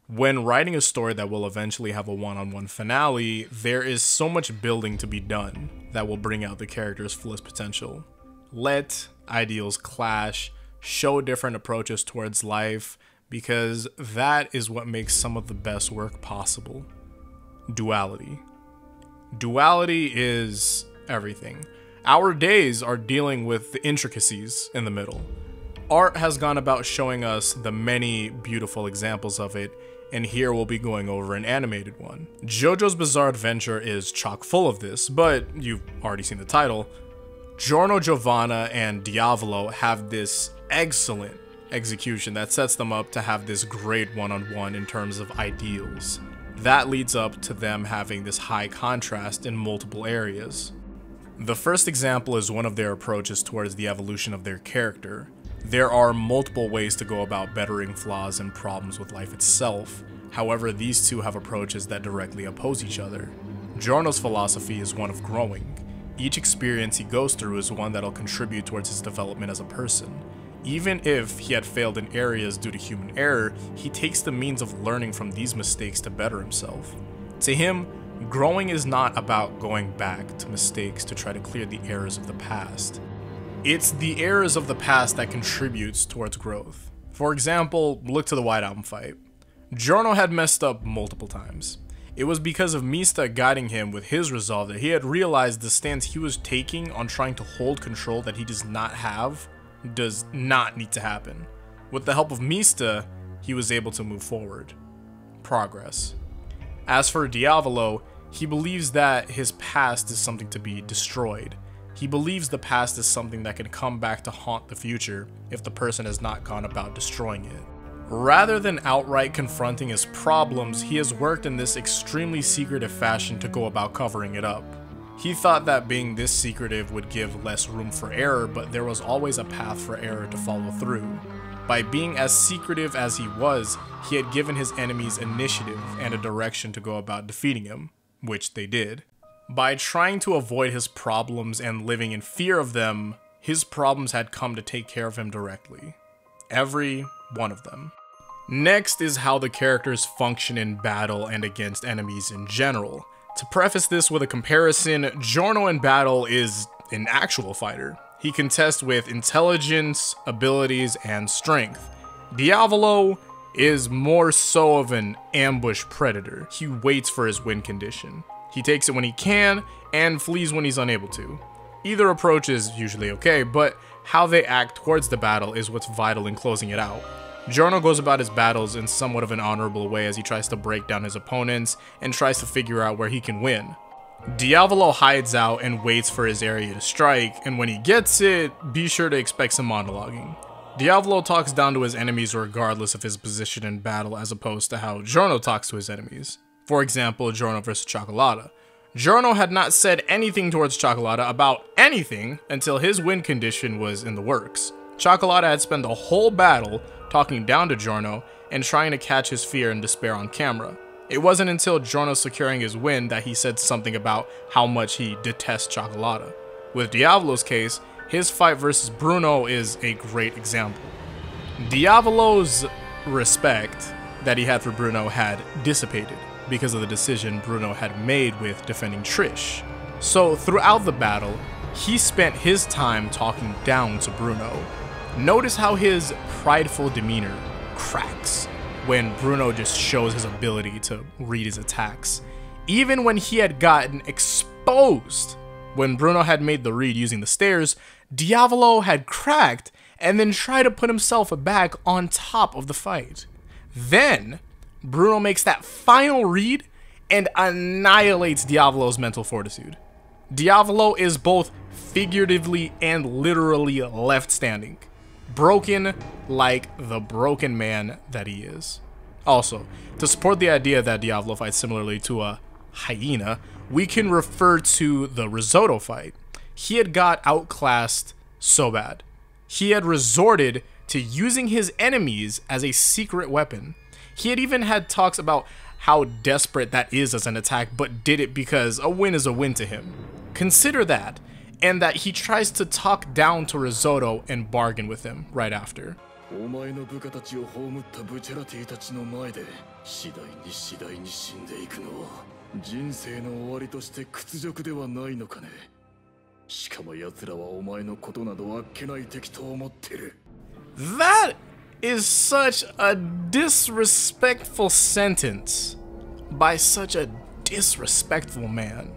When writing a story that will eventually have a one-on-one finale, there is so much building to be done that will bring out the character's fullest potential. Let ideals clash, show different approaches towards life, because that is what makes some of the best work possible. Duality. Duality is everything. Our days are dealing with the intricacies in the middle. Art has gone about showing us the many beautiful examples of it, and here we'll be going over an animated one. JoJo's Bizarre Adventure is chock full of this, but you've already seen the title. Giorno Giovanna and Diavolo have this excellent execution that sets them up to have this great one-on-one in terms of ideals. That leads up to them having this high contrast in multiple areas. The first example is one of their approaches towards the evolution of their character. There are multiple ways to go about bettering flaws and problems with life itself. However, these two have approaches that directly oppose each other. Giorno's philosophy is one of growing. Each experience he goes through is one that'll contribute towards his development as a person. Even if he had failed in areas due to human error, he takes the means of learning from these mistakes to better himself. To him, growing is not about going back to mistakes to try to clear the errors of the past. It's the errors of the past that contributes towards growth. For example, look to the White Album fight. Giorno had messed up multiple times. It was because of Mista guiding him with his resolve that he had realized the stance he was taking on trying to hold control that he does not have does not need to happen. With the help of Mista, he was able to move forward. Progress. As for Diavolo, he believes that his past is something to be destroyed. He believes the past is something that can come back to haunt the future if the person has not gone about destroying it. Rather than outright confronting his problems, he has worked in this extremely secretive fashion to go about covering it up. He thought that being this secretive would give less room for error, but there was always a path for error to follow through. By being as secretive as he was, he had given his enemies initiative and a direction to go about defeating him, which they did. By trying to avoid his problems and living in fear of them, his problems had come to take care of him directly. Every one of them. Next is how the characters function in battle and against enemies in general. To preface this with a comparison, Giorno in battle is an actual fighter. He contests with intelligence, abilities, and strength. Diavolo is more so of an ambush predator. He waits for his win condition. He takes it when he can, and flees when he's unable to. Either approach is usually okay, but how they act towards the battle is what's vital in closing it out. Giorno goes about his battles in somewhat of an honorable way as he tries to break down his opponents and tries to figure out where he can win. Diavolo hides out and waits for his area to strike, and when he gets it, be sure to expect some monologuing. Diavolo talks down to his enemies regardless of his position in battle, as opposed to how Giorno talks to his enemies. For example, Giorno vs. Cioccolata. Giorno had not said anything towards Cioccolata about anything until his win condition was in the works. Cioccolata had spent the whole battle talking down to Giorno and trying to catch his fear and despair on camera. It wasn't until Giorno securing his win that he said something about how much he detests Cioccolata. With Diavolo's case, his fight versus Bruno is a great example. Diavolo's respect that he had for Bruno had dissipated because of the decision Bruno had made with defending Trish. So throughout the battle, he spent his time talking down to Bruno. Notice how his prideful demeanor cracks when Bruno just shows his ability to read his attacks. Even when he had gotten exposed, when Bruno had made the read using the stairs, Diavolo had cracked and then tried to put himself back on top of the fight. Then Bruno makes that final read and annihilates Diavolo's mental fortitude. Diavolo is both figuratively and literally left standing, broken like the broken man that he is. Also, to support the idea that Diavolo fights similarly to a hyena, we can refer to the risotto fight. He had got outclassed so bad. He had resorted to using his enemies as a secret weapon. He had even had talks about how desperate that is as an attack, but did it because a win is a win to him. Consider that, and that he tries to talk down to Risotto and bargain with him right after. お前の部下たちを葬ったブチャラティたちの前で次第に死んでいくのは人生の終わりとして屈辱ではないのかね。しかも奴らはお前のことなどあっけない敵と思ってる。 That is such a disrespectful sentence by such a disrespectful man.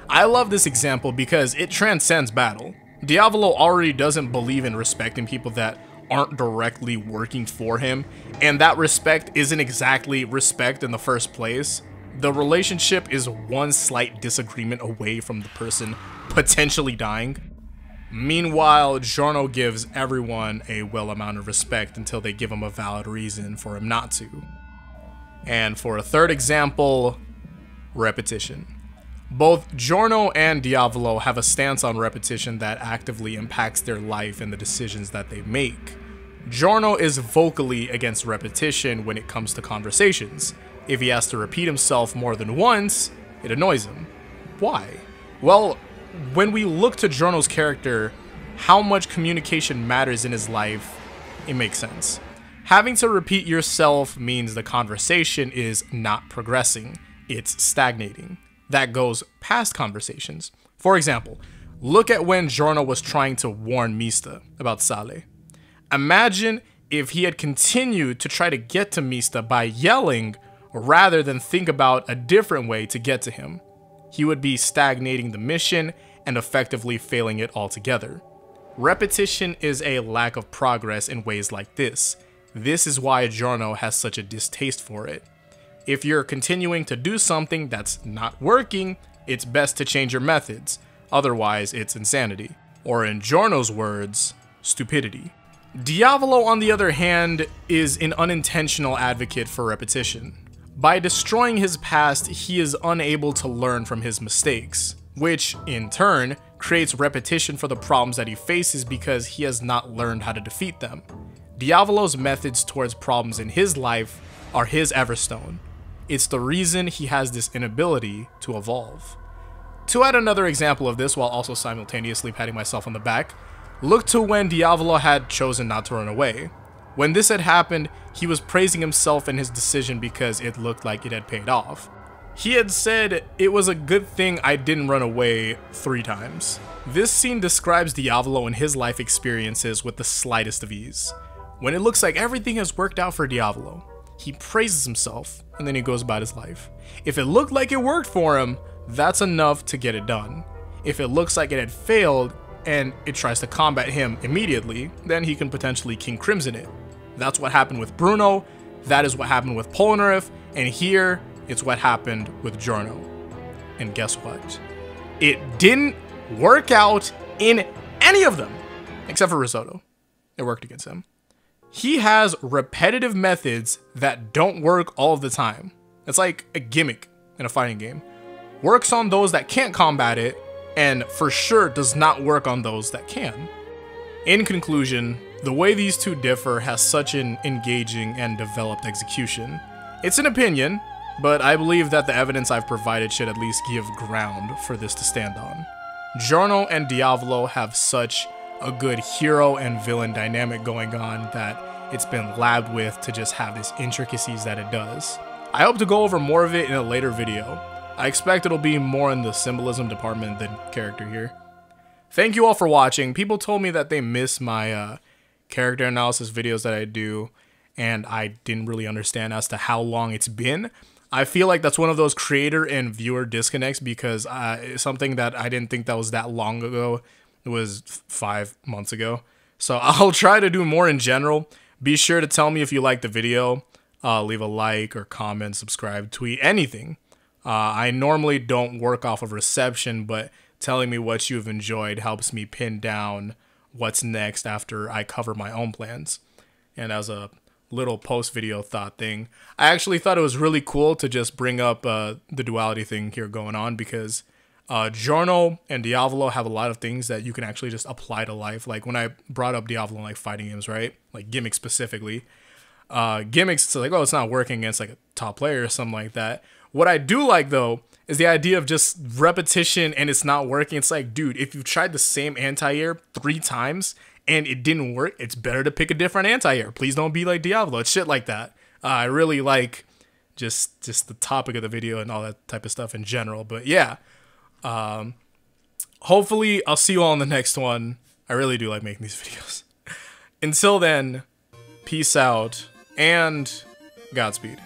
I love this example because it transcends battle. Diavolo already doesn't believe in respecting people that aren't directly working for him, and that respect isn't exactly respect in the first place. The relationship is one slight disagreement away from the person potentially dying. Meanwhile, Giorno gives everyone a well amount of respect until they give him a valid reason for him not to. And for a third example, repetition. Both Giorno and Diavolo have a stance on repetition that actively impacts their life and the decisions that they make. Giorno is vocally against repetition when it comes to conversations. If he has to repeat himself more than once, it annoys him. Why? Well, when we look to Giorno's character, how much communication matters in his life, it makes sense. Having to repeat yourself means the conversation is not progressing, it's stagnating. That goes past conversations. For example, look at when Giorno was trying to warn Mista about Sale. Imagine if he had continued to try to get to Mista by yelling rather than think about a different way to get to him. He would be stagnating the mission and effectively failing it altogether. Repetition is a lack of progress in ways like this. This is why Giorno has such a distaste for it. If you're continuing to do something that's not working, it's best to change your methods. Otherwise, it's insanity. Or in Giorno's words, stupidity. Diavolo, on the other hand, is an unintentional advocate for repetition. By destroying his past, he is unable to learn from his mistakes, which, in turn, creates repetition for the problems that he faces because he has not learned how to defeat them. Diavolo's methods towards problems in his life are his Everstone. It's the reason he has this inability to evolve. To add another example of this while also simultaneously patting myself on the back, look to when Diavolo had chosen not to run away. When this had happened, he was praising himself and his decision because it looked like it had paid off. He had said, "It was a good thing I didn't run away 3 times. This scene describes Diavolo and his life experiences with the slightest of ease. When it looks like everything has worked out for Diavolo, he praises himself and then he goes about his life. If it looked like it worked for him, that's enough to get it done. If it looks like it had failed and it tries to combat him immediately, then he can potentially King Crimson it. That's what happened with Bruno, that is what happened with Polnareff, and here, it's what happened with Giorno. And guess what? It didn't work out in any of them, except for Risotto. It worked against him. He has repetitive methods that don't work all of the time. It's like a gimmick in a fighting game. Works on those that can't combat it, and for sure does not work on those that can. In conclusion, the way these two differ has such an engaging and developed execution. It's an opinion, but I believe that the evidence I've provided should at least give ground for this to stand on. Giorno and Diavolo have such a good hero and villain dynamic going on that it's been labbed with to just have these intricacies that it does. I hope to go over more of it in a later video. I expect it'll be more in the symbolism department than character here. Thank you all for watching. People told me that they miss my character analysis videos that I do, and I didn't really understand as to how long it's been. I feel like that's one of those creator and viewer disconnects because something that I didn't think that was that long ago. It was 5 months ago. So I'll try to do more in general. Be sure to tell me if you liked the video. Leave a like or comment, subscribe, tweet, anything. I normally don't work off of reception, but telling me what you've enjoyed helps me pin down what's next after I cover my own plans. And as a little post-video thought thing, I actually thought it was really cool to just bring up the duality thing here going on because Giorno and Diavolo have a lot of things that you can actually just apply to life. Like when I brought up Diavolo in like fighting games, right? Like gimmicks specifically. Gimmicks, it's like, oh, it's not working against like a top player or something like that. What I do like though is the idea of just repetition and it's not working. It's like, dude, if you've tried the same anti-air 3 times and it didn't work, it's better to pick a different anti-air. Please don't be like Diavolo. It's shit like that. I really like just the topic of the video and all that type of stuff in general. But yeah, hopefully I'll see you all in the next one. I really do like making these videos. Until then, peace out and Godspeed.